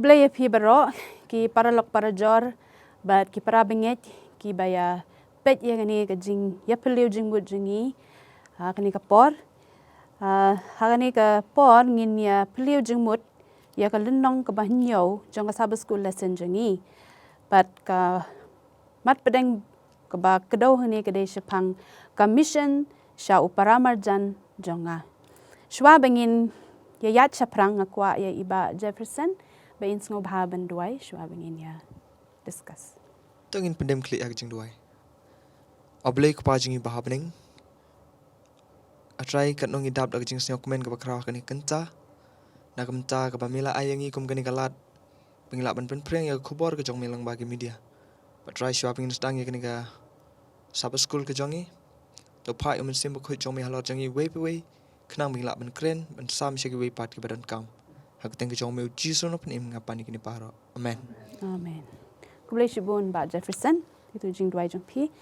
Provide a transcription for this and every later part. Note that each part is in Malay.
ublay pi baro ki paralok parajor bat ki parabinget ki baya pet ya gani ka jing ya peliu jing mut jingi kani ka por hagani ka por ngin ya peliu jing mut ya ka lenong ka bahnyo jong ka Sabbath school lesson jingi bat ka mat pedeng ka ba kedau hani ka dei sepang ka Mishon sha Paramarjan jonga shwa bengin ya yat chaprang akwa ya iba Jefferson ba in sngo bhaban duai shwa bengin ya discuss tangin pendem klik ag jing duai oblei ko pa jingi bahabning atrai kat nong idap ag jing snyo komen ka bakra kani kenta na kamta ka bamila ayangi kum kani kalat pengila ban preng ya khobor ka jong melang bagi media patrai shwa pengin stang ya kani ka Sabbath school ka jongi to pa umen sim ko jong me halot jangi we kenang mingla ban kren ban sam shagi we pat ki badan kam hak teng ki jong me jisu no pen ngapani kini paro amen amen kublai shibun ba Jefferson itu jing duai jong pi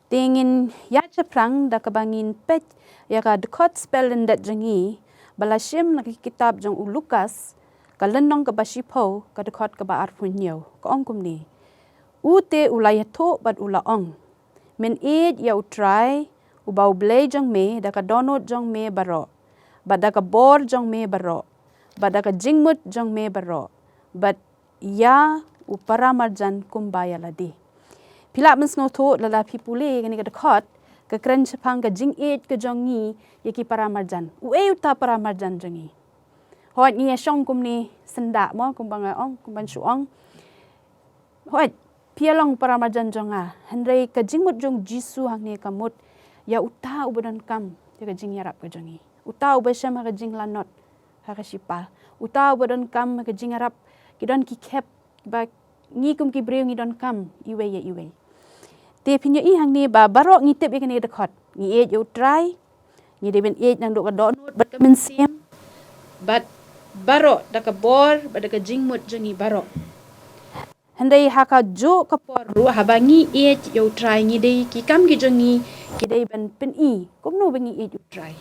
tingin ya chaprang da kabangin pet ya ka dekot spell dat jangi balashim na kitab jong Lukas kalenong ka basipo ka dekot ka ba arpunyo ka ongkum ni ute ulayato bat ulaong men id ya utrai ubau blay jong me da ka donut jong me baro bada ka bor jong me baro bada ka jingmut jong me baro but ya Paramarjan kumbaya ladi pila men sngo to lala pipule gani ka dekot ka kren chapang ka jing id ka jongi yaki Paramarjan uta Paramarjan jongi hot ni shong kum ni senda mo kumbanga ong kumban suong hot pialong Paramarjan jonga handai ka jingmut jong jisu hang ni kamut ya uta ubadan kam ya ka jing yarap ka jongi uta ubasham ka jing lanot ha ka sipa uta ubadan kam ka jing yarap kidon ki kep ba ngi kum ki breu ngi don kam iwe ya iwe te pinya i hang ni ba barok ngi tep i kani dekot ngi e yo try ngi de ben e nang do ka donut bat ka men sim bat barok da ka bor ba da ka jing mut jongi barok handai haka jo ka por ru habangi e yo try ngi de ki kam ki jongi ki de ban pen i kom no bangi e yo try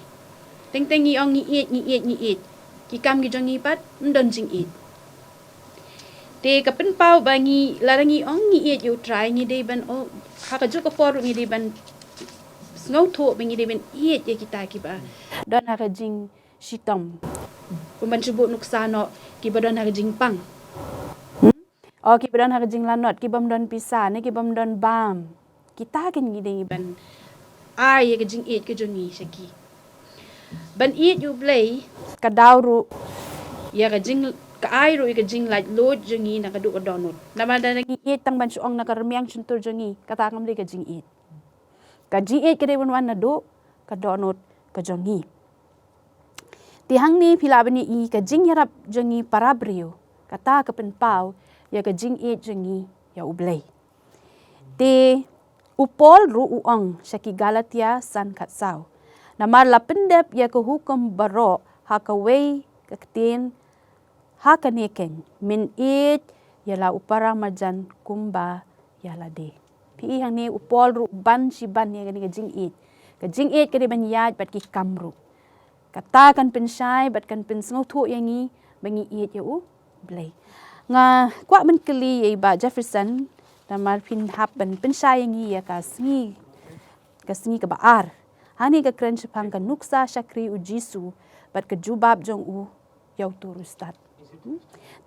teng teng ngi ong ngi e ki kam ki jongi pat ndon jing e te ka pen pau bangi larangi ong ngi e yo try ngi de ban o haka jo ka por ngi de ban ngau tho bangi de ban e ye kita ki ba don haka jing shitom kumban subu nuksano ki ba don haka jing pang o ki bam hak jing lanot ki bam don pisa ne ki bam don bam kita kan ngi dei ban ai ye jing et ke jongi shaki ban et you play ka dawru ya ka jing ka ai ru ka jing like load jongi na ka du ka donut na ma da ngi et tang ban suong na ka remiang chuntur jongi kata ngam le ka jing et ke dei wan na do ka donut ka jongi ti hang ni phila bani i ka jing yarap jongi parabrio kata ka pen pau ya ka jing e jengi ya ublay te upol ru uong shaki Galatia san katsau namar lapendep ya ka hukum baro hakaway kaktin hakaneken min it ya la Paramarjan kumba ya la de pi hang ni upol ru ban si ban ya ka jing it ka de ban yat bat ki kamru kata kan pensai bat kan pensngo thu yangi bangi it ya u blay nga kwa man kali ay ba Jefferson tamar pin hap ban pensay ngi ya kasngi ka baar hani ka kren pang ka nuksa shakri u jisu bat ka jubab jong u yaw turustat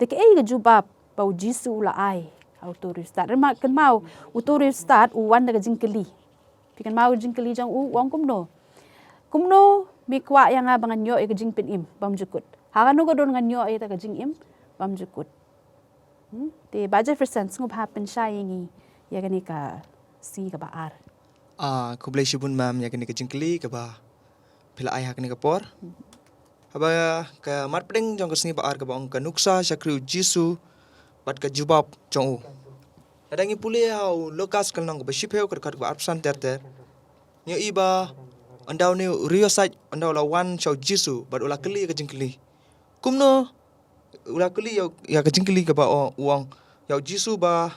te ke ay ka jubab pa u jisu la ay au turustat rema kan mau u turustat u wan ka jingkali pikan mau jingkali jong u wong kumno mi kwa yang nga bangan yo ay ka jingpin im bam jukut hakano ka don nganyo ay ta ka jing im bam jukut te ba Jefferson ngop happen shayangi ya gani ka si ka baar ko blai shibun mam ya kani ka jingkli ka ba pila ai hakni ka por haba ka mat pedeng jong ka sni baar ka ba ong ka nuksa shakri jisu bat ka jubab jong u adangi pule au Lukas kan nong ba shipeu ka ba absan ter nyo iba andau ne rio site andau la wan chau jisu bat ula kli ka jingkli kumno ula kli ya ka jingkli ka ba uang ya jisu ba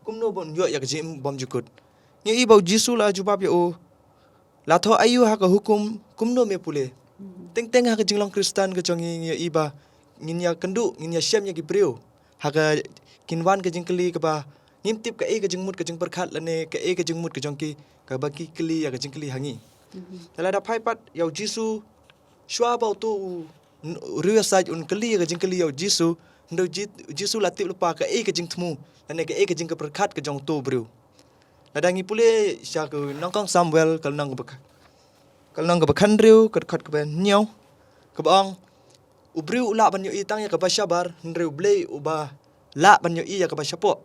kumno bon yo ya ka jim bom jukut nyo iba jisu la jubab ya o la tho ayu ha ka hukum kumno me pule teng ha ka jinglong kristan ka jongi ya iba nginya kendu nginya syam ya ki brio haga kinwan ke jingkli ke ba ngimtip ke ke jingmut ke jing perkhat lane ke ke jingmut ke jongki ke baki kli ya ke jingkli hangi tala da phai pat yau jisu shwa bau tu riya saj un kli ke jingkli yau jisu ndo jisu latip lupa ke jing tmu lane ke jing ke perkhat ke jong tu bru ladangi pule sya ke nongkong Samuel kal nong ke bakhan riu ke khat ke ben nyau ke bang ubriu ula ban yo itang ya ke bashabar ndriu blei uba la ban yo iya ke bashapo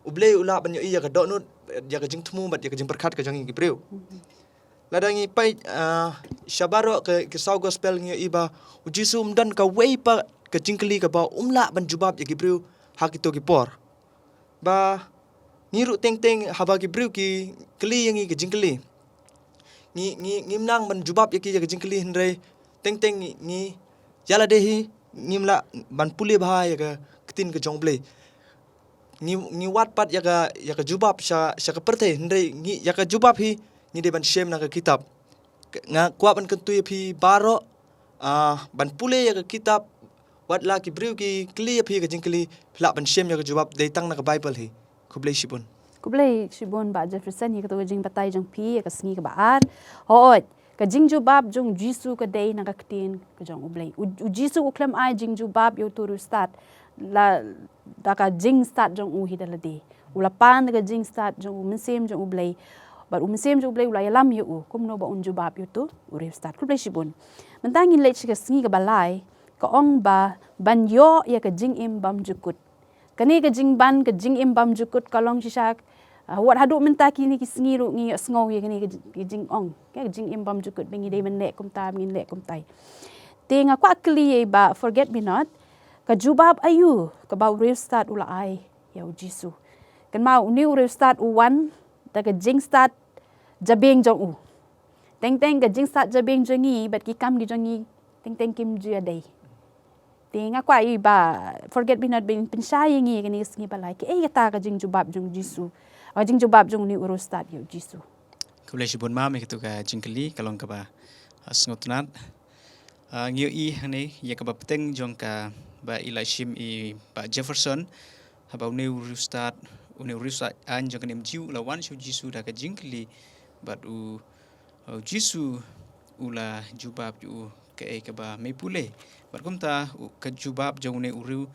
ublei ula ban yo iya ke donut ya ke jing tmu bat ya ke jing perkhat ke jong ibriu ladangi pai shabaro ke sau gospel ngi iba ujisu mdan ka wei pa ke jingkli ke ba umla ban jubab ya gibriu hakito ki por ba ngiru teng haba gibriu ki kli yangi ke jingkli ngimnang ban jubab ya ki ya ke jingkli hndrei teng ngi yala dehi ngimla ban puli bha ya ke ketin ke jong blei ngi wat pat ya ka jubab sha ka perte hndrei ngi ya ka jubab hi ngi de ban shem na ka kitab nga kwa ban kentu phi baro ban pule ya ka kitab wat la ki briu ki kli phi ka jingkli phla ban shem ya ka jubab de tang na ka bible hi kublei shibun ba Jefferson hi ka to jing batai jong pi ka sngi ka baar hot ka jing jubab jong jisu ka dei na ka ktin ka jong ublei u jisu u klem ai jing jubab yo turu start la da ka jing start jong u hi dala de ula pan ka jing start jong mensem jong ublei but mensem jong ublei ula yalam yo u kum no ba un jubab yo tu ure start kublei shibun mentangin lech ka sngi ka balai ka ong ba ban yo ya ka jing im bam jukut kani ka jing ban ka jing im bam jukut kalong sisak wat hadu menta kini ki sngi ru ngi sngo ya kani ka jing ong ka jing im bam jukut bengi de men le kum ta ngin le kum tai tenga kwa kli ba forget me not ka jubab ayu ka ba real start ula ai ya jisu kan mau ni real start u wan da ka jing start jabeng jong u teng ka jing start jabeng jongi bat ki kam gi jongi teng kim ju ya dei tenga kwa i ba forget me not bin pensayang ngi kani sngi balai ki ta ka jing jubab jong jisu jing jubab jong ni uru start yo jisu kublei shibun mam itu ka jingkli kalong ka ba snotnat ngio i hane ya ka ba peteng jong ka ba ilashim i ba Jefferson haba uneu start an jong kanem jiu la wan shu jisu da ka jingkli bat u jisu ula jubab ju ka ba me pule bat kumta ka jubab jong ne uru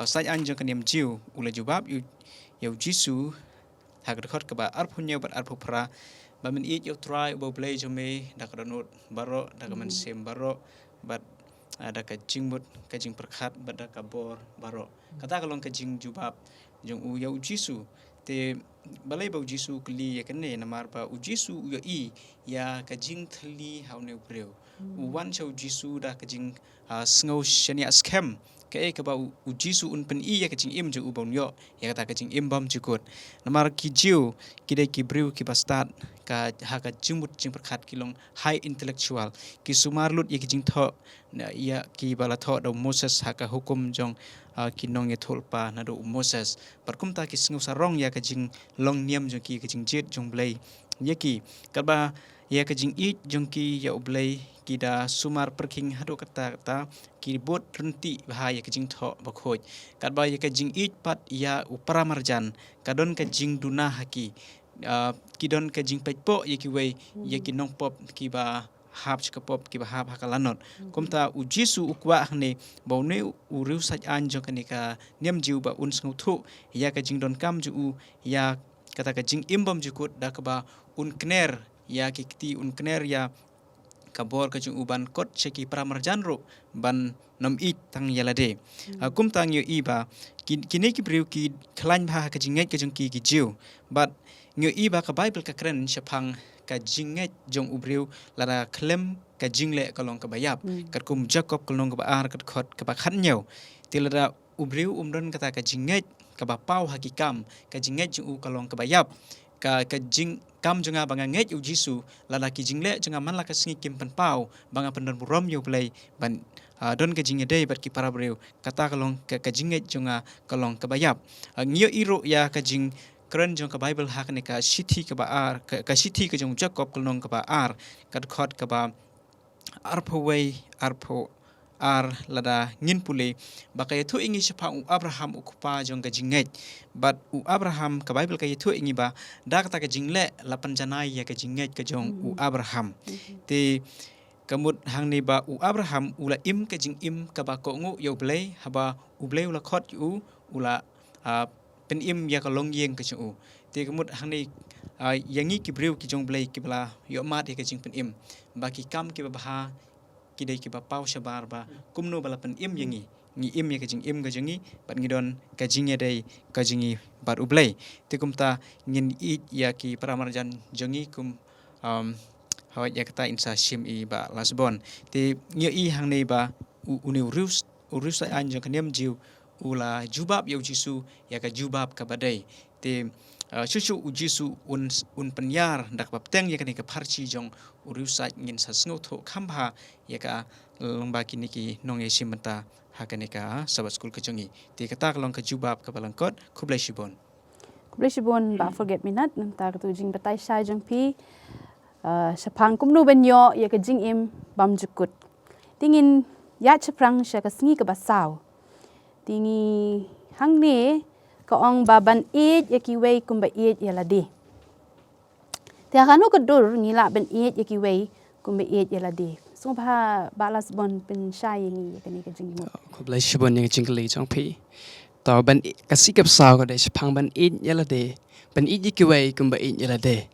sai an jong kanem jiu ula jubab yu jisu hagar khot ka ba arpunya bat arpupra ba min yo try bo play jome da ka donut baro da ka man sem baro bat ada ka jingmut ka jing perkhat bat da ka bor baro kata kalong ka jing jubab jong u ya jisu te balai ba jisu kli ya kene namar ba jisu yo i ya ka jing thli haune breu u wan chau jisu da ka jing sngo shania scam ka ba jisu un pen i ya ka jing im ju ubon yo ya ka jing im bam jukut namar ki jiu ki de ki breu ki ba start ka ha ka jingmut jing perkhat kilong high intellectual ki sumar lut ya ki jing tho ya ki bala tho do Moses ha ka hukum jong kinong ye tholpa na do Moses parkum ta ki sngu sarong ya ka jing long niam jong ki jing jet jong blai ye ki ka ya ka jing i jong ki ya oblai ki da sumar perking hado kata ki bot renti bahaya ka jing tho bakhoj ba ya ka jing i pat ya Paramarjan kadon ka jing duna haki ki don ka jing pekpo ye ki wei ye ki nong pop ki ba hap chkapop ki ba hap hakalanot komta u jisu ukwa hne bawne u riu saj an jo kanika niam jiu ba un sngu thu ya ka jing don kam ju ya kata ka jing imbam jukut da ka ba un kner ya ki kti un kner ya kabor ka jing uban kot cheki Paramarjan ro ban nom it tang yalade kum tang yo iba kini ki briu ki khlain bha ka jing ngai ka jing ki jiu but ngyo iba ka bible ka kren shapang ka jinget jong ubriu lara klem ka jingle kalong ka bayap kat kum jacob kalong ka baar kat khot ka ba khan nyau tilada ubriu umdon kata ka jinget ka ba pau hakikam ka jinget ju kalong ka bayap ka jing kam jonga banga nget u jisu lala ki jingle jonga man la ka singi kim pan pau banga pandan burom yo play ban don ka jinge dei bat ki para breu kata kalong ka jinget jonga kalong ka bayap ngyo iro ya ka jing keren jong ka bible hak ne ka sithi ka ba ar ka sithi ka jong jacob kalong ka ba ar kat khot ka ba arpo way arpo ar lada ngin pule bakay thu ingi sipa u Abraham ukupa jong ka jinget but u Abraham ka Bible ka thu ingi ba dak ta ka jingle lapan janai ya ka jinget ka jong u Abraham te kamut hang ni ba u Abraham ula im ka jing im ka ba ko ngu yo blay haba u blay ula khot u ula pen im ya ka long yeng ka chu te kamut hang ni yangi ki brew ki jong blay ki bla yo mat ka jing pen im ba ki kam ki ba ha kidai ki ba pau shabar ba kumno bala pen im yangi ngi im ya ka jing im ka jingi bat ngi don ka jing ya dai ka jingi bar u blay te kumta ngin it ya ki Paramarjan jongi kum hawat ya kata insa shim i ba lasbon te ngi i hang nei ba uni urus an jong kanem jiu ula jubab yo jisu ya ka jubab ka badai te chuchu ujisu un penyar dak bapteng ya ka parchi jong urusa ngin sa sngo tho khamba ya ka longba kini ki nong e simenta hakane ka Sabbath school ka jongi te kata long ka jubab ka balangkot kublai shibon ba forget minat nantar tu jing batai sha jong pi sapang kumnu benyo ya ka jing im bam jukut tingin ya chaprang sha ka sngi ka basaw tingi hang ne ka ong baban it ya ki wei kum ba it ya ladi te kanu ka dur ngila ben it ya ki wei kum ba it ya ladi so ba balas bon pen sha yin ya ka ni ka jing mo kublai shibon yang jingli jong pi taw ban kasikap saw ka de sapang ban it yala de ban it ki wei kum ba it yala de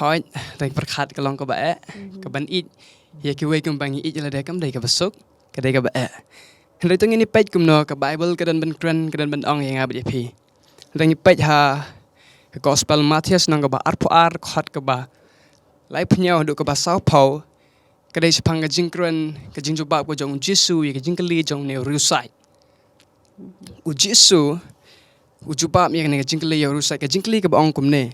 hoi dai perkhat ka long ka ba ka ban it ya ki wei kum bang it yala de kam dai ka basuk ka dai ka ba Hari tu ini page kumno ke Bible ke dan ben kren ke dan ben ong yang abdi pi. Hari page ha Gospel Matthias nang ke ba arpu ar khot ke ba. Lai punya duk ke ba sao pau. Ke dai sepang ke jingkren ke jingjubab ke jong Jesu ke jingkeli jong ne rusai. U Jesu u jubab yang ne ke jingkeli ya rusai ke jingkeli ke ba ong kumne.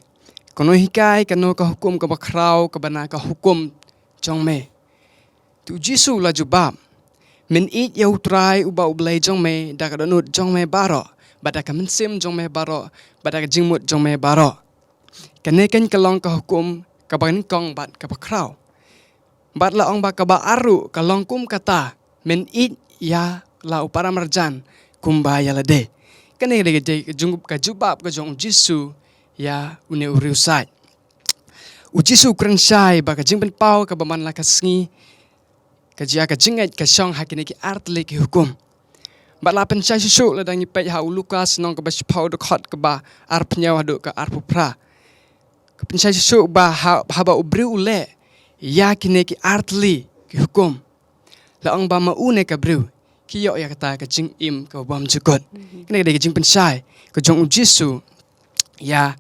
Kono hikai kono ke hukum ke ba krau ke bana ke hukum jong me. Tu Jesu la jubab. Min it yau try uba ublay jong me da ka donut jong me baro bada ka min sim jong me baro bada ka jingmut jong me baro kane ken kalong ka hukum ka ban kong bat ka pakraw bat la ong ba ka ba aru ka long kum kata min it ya la Paramarjan kumba ya la de kane de jungup ka jubab ka jong Jesu ya une uriusai u Jesu kren sai ba ka jingpen pau ka baman la ka sngi kajia ka jingat ka shong hakini ki artle ki hukum ba la pen chai su la dangi pe ha Lukas nong ka ba pau de khot ka ba ar pnyaw hadu ka ar pupra ka pen chai su ba ha ba ubri ule ya kini ki artle ki hukum la ong ba ma une ka bru ki yo ya kata ka jing im ka bam jukot kene de jing pen chai ka jong Jesu ya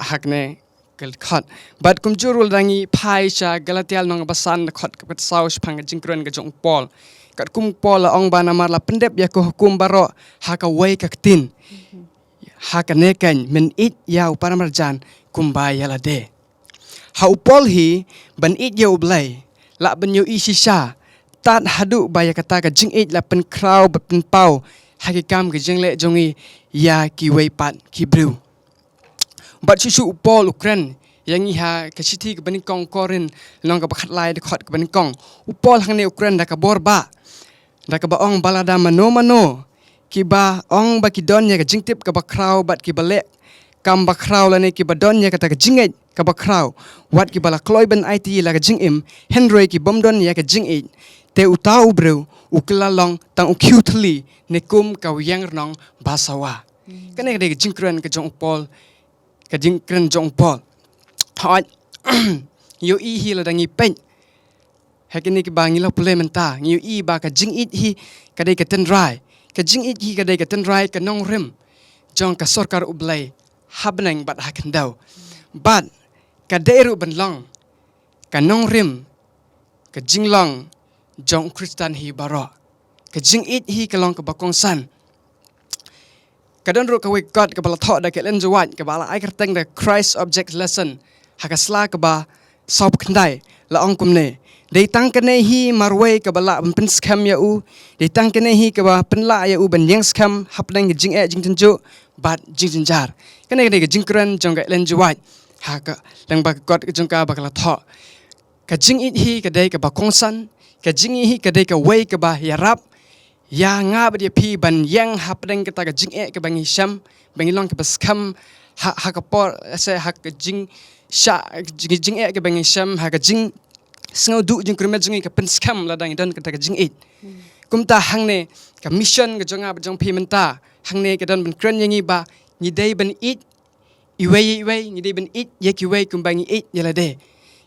hakne kal khot bat kum jurul dangi phai cha galatial nong basan khot ka saw phang jingkren ka jong Paul kat kum Paul la ong bana mar la pendep ya ko hukum baro ha ka wei ka tin ha ka ne kan min it ya Paramarjan kum ba ya la de ha Paul hi ban it ya ublai la ban yo i shisha tat hadu ba ya kata ka jing it la pen kraw ba pen pau ha ki kam ka jing le jongi ya ki wei pat ki bru But susu Paul Ukraine yang iha kasiti ke bani kong korin nong ka bakhat lai de khot ke bani kong Paul hang ne Ukraine da ka borba da ka ba ong balada mano ki ba ong ba ki don ya ka jingtip ka ba kraw bat ki balek kam ba kraw la ne ki ba don ya ka ta ka jinget ka ba kraw wat ki bala kloi ben IT la ka jingim Henry ki bomdon ya ka jingit te utau bro uklalong tang ukutli ne kum ka yang nong basawa kane de jingkren ka jong Paul ka jingkren jong Paul hot yo i hi la dangi pen hakini ki bangi la pule menta yo i ba ka jing it hi ka dai ka ten rai ka jing it hi ka dai ka ten rai ka nong rem jong ka sarkar ublai habnang bat hakandau bat ka deru ban long ka nong rem ka jing long jong Kristan hi baro ka jing it hi ka long ka bakong san kadon ru ka we God ka bala thot da ke len juwat ka bala ai kerteng da Christ object lesson hakasla ka ba sop kndai la ong kumne dei tang kene hi marwe ka bala pen scam ya u dei tang kene hi ka ba pen la ya u ben yang scam hapnang jing jing tenju bat jing jar kene de jing kran jong ka len juwat ha ka lang ba God ka jong ka ba ka thot ka jing it hi ka dei ka ba kongsan ka jing hi ka dei ka wei ka ba ya rap ya nga ba dia pi ban yang hap deng kita ka jing ka bangi sham bangi long ka baskam ha ka por se ha ka jing sha jing ka bangi sham ha ka jing sngau du jing kremet jing ka penskam la dang don ka jing kum ta hang ne ka mission ka jonga ba jong pi menta hang ne ka don ban kren yangi ba ni dei ban iwei ni dei ban ye ki wei kum bangi yala de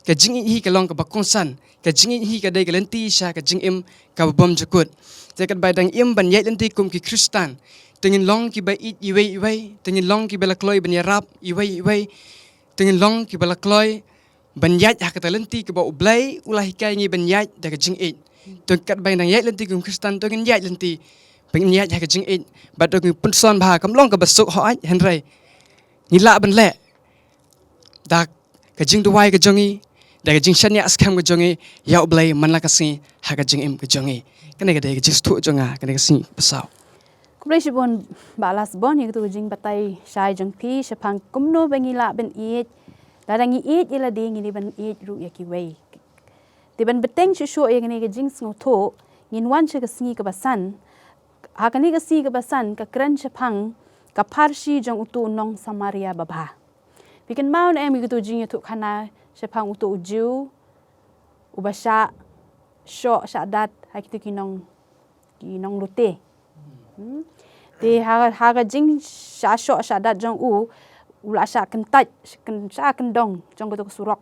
ka jing hi ka long ka bakong san ka jing hi ka dei ka lenti sha ka jing ka bom jakut te ka bai dang ban ye lenti kum ki kristan tengin long ki ba iwei tengin long ki bela kloi ban ya rap iwei tengin long ki bela kloi ban yat ha ka talenti ki ba ublai ulah kai ngi ban yat da ka jing to kat bai dang yat lenti kum kristan to ngin yat lenti ban yat ha ka jing ba to ngi pun son ba kam long ka basuk ho ai henrai ni la ban le da ka jing duwai ka jongi da ka jing shanya askam ka jongi ya ublai man la ka si ha ka jing ka jongi kane ka de ka jis tu jonga kane ka si pasau Kublai shibon balas bon yang tu jing batai shai jong pi shapang kumno bangi la ben eat dadangi eat ila ding ni ban eat ru ya ki wei ti ban beteng shu yang ni ka jing sngo to ngin wan che ka singi ka basan ha ka ni ka si ka basan ka kran shapang ka parshi jong utu nong Samaria babha bikin maun em gitu jing tu khana shapang utu uju ubasha sho shadat ha kitu kinong lute Di haga jing sha sho sha dat jong ula sha kentat sha kendong jong goto surok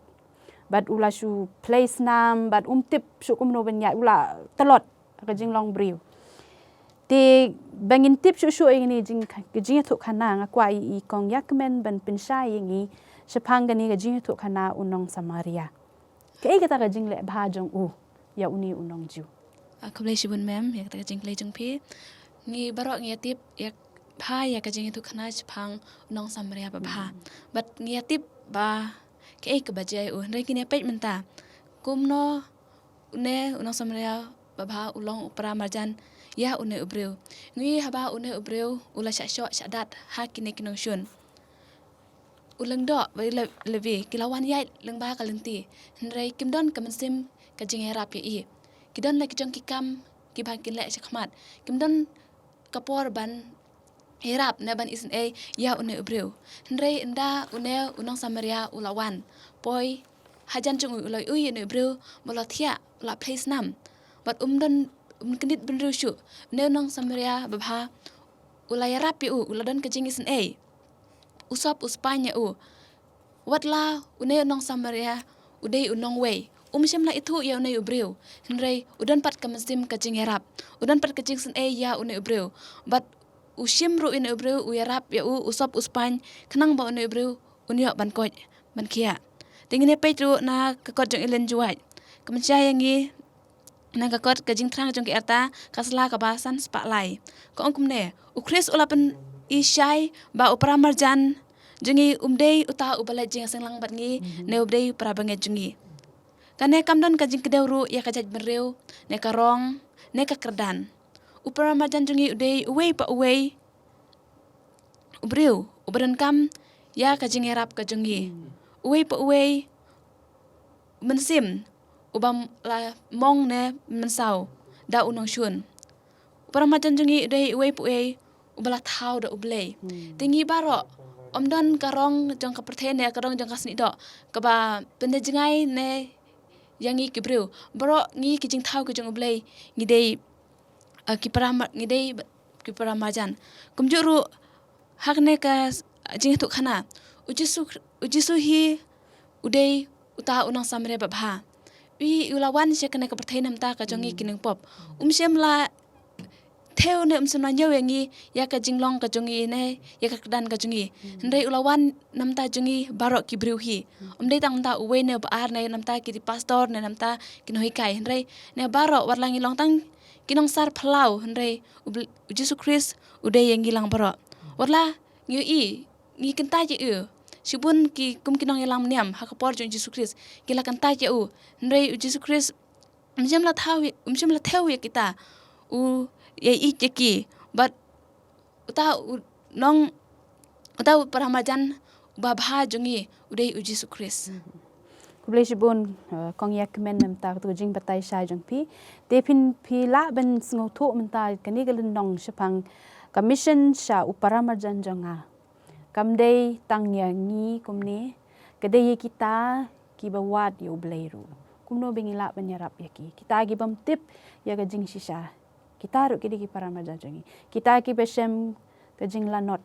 bat ula shu place nam bat tip shu kumno benya ula telot haga jing long briu ti bangin tip shu ini jing tu khana ngakwa I kong yakmen ban pinsha yingi shapang gani ga jing tu khana unong Samaria ke kata ga jing le bha jong ya uni unong ju Kublai shibun mem ya kata jing klai jong pi ngi barok ngi tip ya pha ya ka jing tu khana chpang nong Samaria ba pha but ngi tip ba ke ek ba jai re kini pet menta kumno une unong Samaria ba pha ulong Paramarjan ya une ubreu ngi haba une ubreu ula sha sho sha dat ha kini kinong shun ulang do ba levi kilawan yai leng ba ka lenti re kimdon kamansim ka jing era pi kidon la kijong kikam ki bang kin le shakmat kimdon kapor ban hirap na ban isin ya une ubreu nrei nda une unong Samaria ulawan poi hajan chung uloi une ubreu bola thia la place nam but knit benru shu ne unong Samaria babha ulai rapi uladon kejing isin usop uspanya watla une unong Samaria udei unong wei shem la itu ya une ubreu nrei udan pat kamasim kajing herap udan pat kajing sin ya une ubreu but ushim ru une ubreu uyarap ya usop uspan kenang ba une ubreu unyo ban koj ban kia tingine petru na kakot jong ilen juai kemencia yangi na kakot kajing trang jong erta kasla kabasan spalai ko ongkumne ukris ulapen ishai ba Paramarjan jungi umdei uta ubala jing senglang bat ngi ne ubdei prabange jungi kane kamdon kajing kedawru ya kajaj bereu ne karong ne kakerdan Paramarjan jungi udei uwei pa uwei ubreu ubran kam ya kajing erap kajungi uwei pa uwei mensim ubam la mong ne mensau da unong shun Paramarjan jungi udei uwei pa uwei ubala thau da ublei tingi baro omdon karong jong kaperthen ne karong jong kasni do kaba bende jengai ne yangi kibreu bro ngi kijing thau kijong ublei ngidei ki Paramarjan kumjuru hakne ka jing tu khana ujisu hi udei uta unong Samaria babha ulawan she kana ka perthainam ta ka jongi kining pop shem la theo ne na nyaw yangi ya ka jinglong ka jongi ne ya ka dan ka jongi ndai ulawan namta jongi barok ki briu hi dei tang ta uwe ne baar ne namta ki pastor ne namta kinoi kai ndai ne barok warlangi long tang kinong sar phalau ndai Jesus Christ udai yangi lang barok warla ngi kenta je sibun ki kum kinong yalang niam ha ka por jong Jesus Christ kila kenta je ndai Jesus Christ mjem la theo ya kita ye ki but uta Paramarjan babha jongi udei Jesus Christ kublai shibun kong yak men nam ta tu jing batai sha jong pi te phi la ben sngo tho men ta kani galin nong shapang commission sha Paramarjan jonga kam dei tang ya ngi kumni kedai kita ki bawat yo bleiru kumno bengi la ben yarap yaki kita gi bam tip ya ga jing shisha kita ru kidi ki Paramarjan jongi kita ki besem ka jing lanot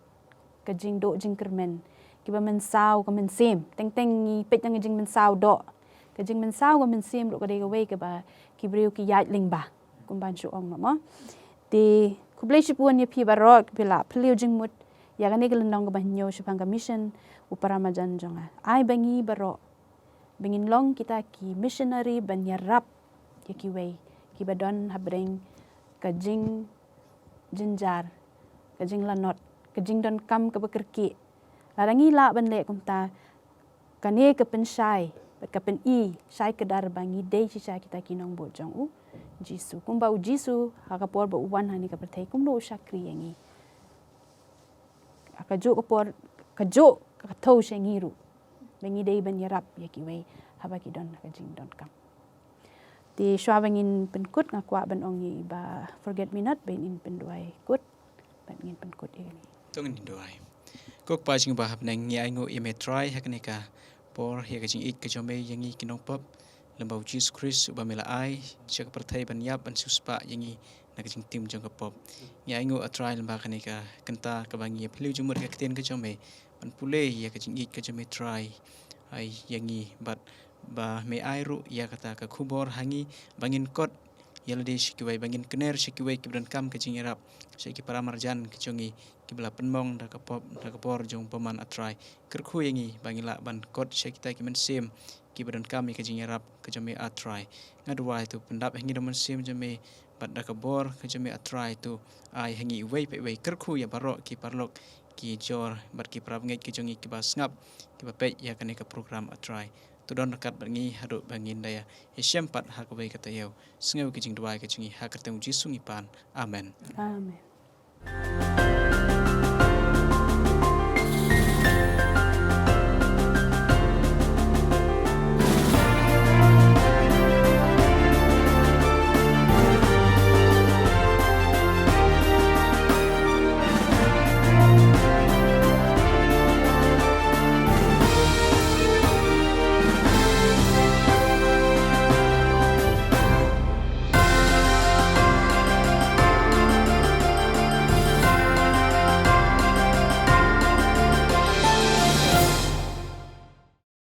ka jing do jing kermen ki ba men sau ka men sem teng teng ni pet yang jing men sau do ka jing men sau ka men sem ru ka de ka we ka ba ki breu ki yat ling ba kum ban shu ong ma ti ku blei shipun ye pi barok pila pliu jing mut ya ga ne ka nong ka ba nyo shipang ka mission Paramarjan jonga ai bangi barok bengin long kita ki missionary ban yarap ye ki we ki ba don habreng ka jing jinjar ka jing lanot ka jing don kam ka bekerki larangi la ban le kum ta kane ka pen shai ka pen i shai ka dar bangi dei chi sha kita kinong bo jong u jisu kum ba u jisu ha ka por ba u wan hani ka perthai kum no shakri yangi ka jo ka por ka jo ka thau shengi ru bengi dei ban yarap ya ki we haba ki don ka jing don kam ti shwa bangin pen kut nga kwa ban ong yi ba forget me not ben in pen duai kut ban ngin pen kut ini tungin doai kok pa jing ba hap nang ngi ai ngo ime try haknika por he ka jing it ka jome yangi kinong pop lambau Jesus Christ ba mela ai chak perthai ban yap ban suspa yangi na ka jing tim jong ka pop ngi ai ngo a try lamba kanika kenta ka bangi phliu jumur ka ten ka jome ban pule ya ka jing it ka jome try ai yangi bat ba me ai ru ya kata ka khubor hangi bangin kot yalde shikiwai bangin kener shikiwai kibran kam ka jing erap shiki Paramarjan ka jongi kibla penmong da ka pop da ka por jong paman atrai kerkhu yangi bangila ban kot shiki ta kimen sem kibran kam ka jing erap ka jome atrai ngadwa itu pendap hangi daman sem jome bat da ka bor ka jome atrai tu ai hangi wei pe wei kerkhu ya barok ki parlok ki jor bat ki prap ngai ki jongi ki bas ngap ki ba pe ya ka program atrai tu don dekat bangi haduk bangin daya Yesyam pat hak bai kata yau sengau ki jing dua ki jingi hak ketemu jisu ngipan amen amen